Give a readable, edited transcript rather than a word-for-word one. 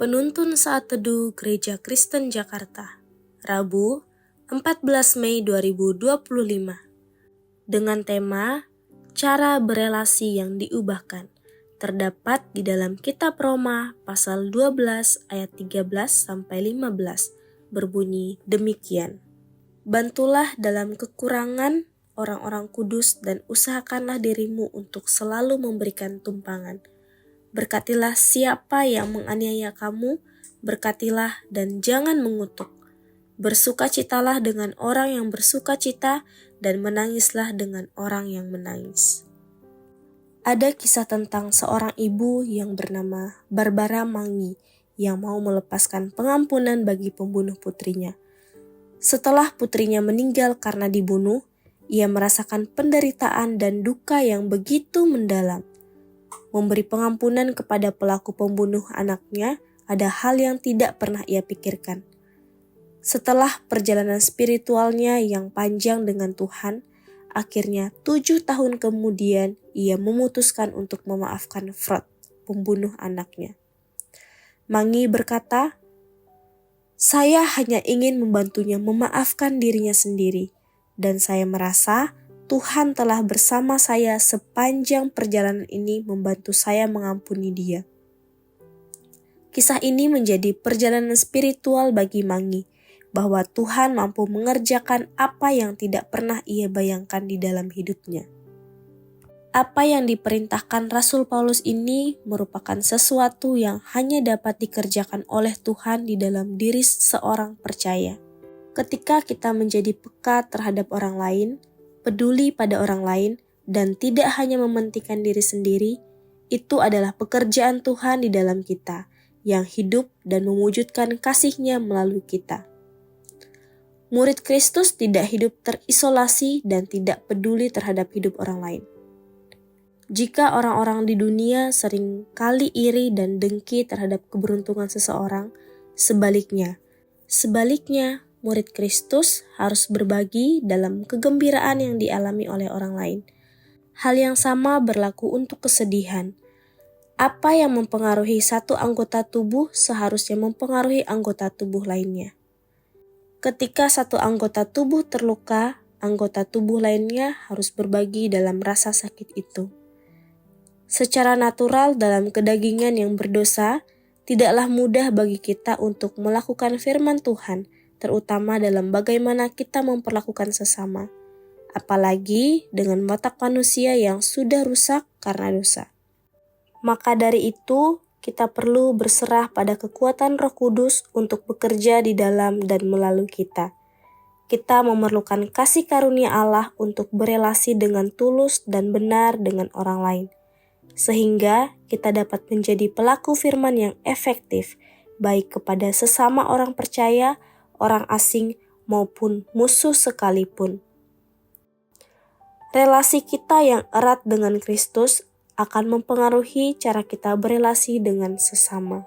Penuntun Saat Teduh Gereja Kristen Jakarta, Rabu, 14 Mei 2025, dengan tema Cara Berelasi yang Diubahkan, terdapat di dalam Kitab Roma pasal 12 ayat 13-15, berbunyi demikian. Bantulah dalam kekurangan orang-orang kudus dan usahakanlah dirimu untuk selalu memberikan tumpangan. Berkatilah siapa yang menganiaya kamu, berkatilah dan jangan mengutuk. Bersukacitalah dengan orang yang bersukacita dan menangislah dengan orang yang menangis. Ada kisah tentang seorang ibu yang bernama Barbara Mangi yang mau melepaskan pengampunan bagi pembunuh putrinya. Setelah putrinya meninggal karena dibunuh, ia merasakan penderitaan dan duka yang begitu mendalam. Memberi pengampunan kepada pelaku pembunuh anaknya ada hal yang tidak pernah ia pikirkan. Setelah perjalanan spiritualnya yang panjang dengan Tuhan, akhirnya 7 tahun kemudian ia memutuskan untuk memaafkan Freud, pembunuh anaknya. Mangi berkata, "Saya hanya ingin membantunya memaafkan dirinya sendiri, dan saya merasa Tuhan telah bersama saya sepanjang perjalanan ini membantu saya mengampuni dia." Kisah ini menjadi perjalanan spiritual bagi Mangi, bahwa Tuhan mampu mengerjakan apa yang tidak pernah ia bayangkan di dalam hidupnya. Apa yang diperintahkan Rasul Paulus ini merupakan sesuatu yang hanya dapat dikerjakan oleh Tuhan di dalam diri seorang percaya. Ketika kita menjadi peka terhadap orang lain, peduli pada orang lain, dan tidak hanya mementingkan diri sendiri, itu adalah pekerjaan Tuhan di dalam kita, yang hidup dan mewujudkan kasih-Nya melalui kita. Murid Kristus tidak hidup terisolasi dan tidak peduli terhadap hidup orang lain. Jika orang-orang di dunia sering kali iri dan dengki terhadap keberuntungan seseorang, sebaliknya, murid Kristus harus berbagi dalam kegembiraan yang dialami oleh orang lain. Hal yang sama berlaku untuk kesedihan. Apa yang mempengaruhi satu anggota tubuh seharusnya mempengaruhi anggota tubuh lainnya. Ketika satu anggota tubuh terluka, anggota tubuh lainnya harus berbagi dalam rasa sakit itu. Secara natural dalam kedagingan yang berdosa, tidaklah mudah bagi kita untuk melakukan firman Tuhan, terutama dalam bagaimana kita memperlakukan sesama, apalagi dengan watak manusia yang sudah rusak karena dosa. Maka dari itu, kita perlu berserah pada kekuatan Roh Kudus untuk bekerja di dalam dan melalui kita. Kita memerlukan kasih karunia Allah untuk berelasi dengan tulus dan benar dengan orang lain, sehingga kita dapat menjadi pelaku firman yang efektif, baik kepada sesama orang percaya, orang asing, maupun musuh sekalipun. Relasi kita yang erat dengan Kristus akan mempengaruhi cara kita berelasi dengan sesama.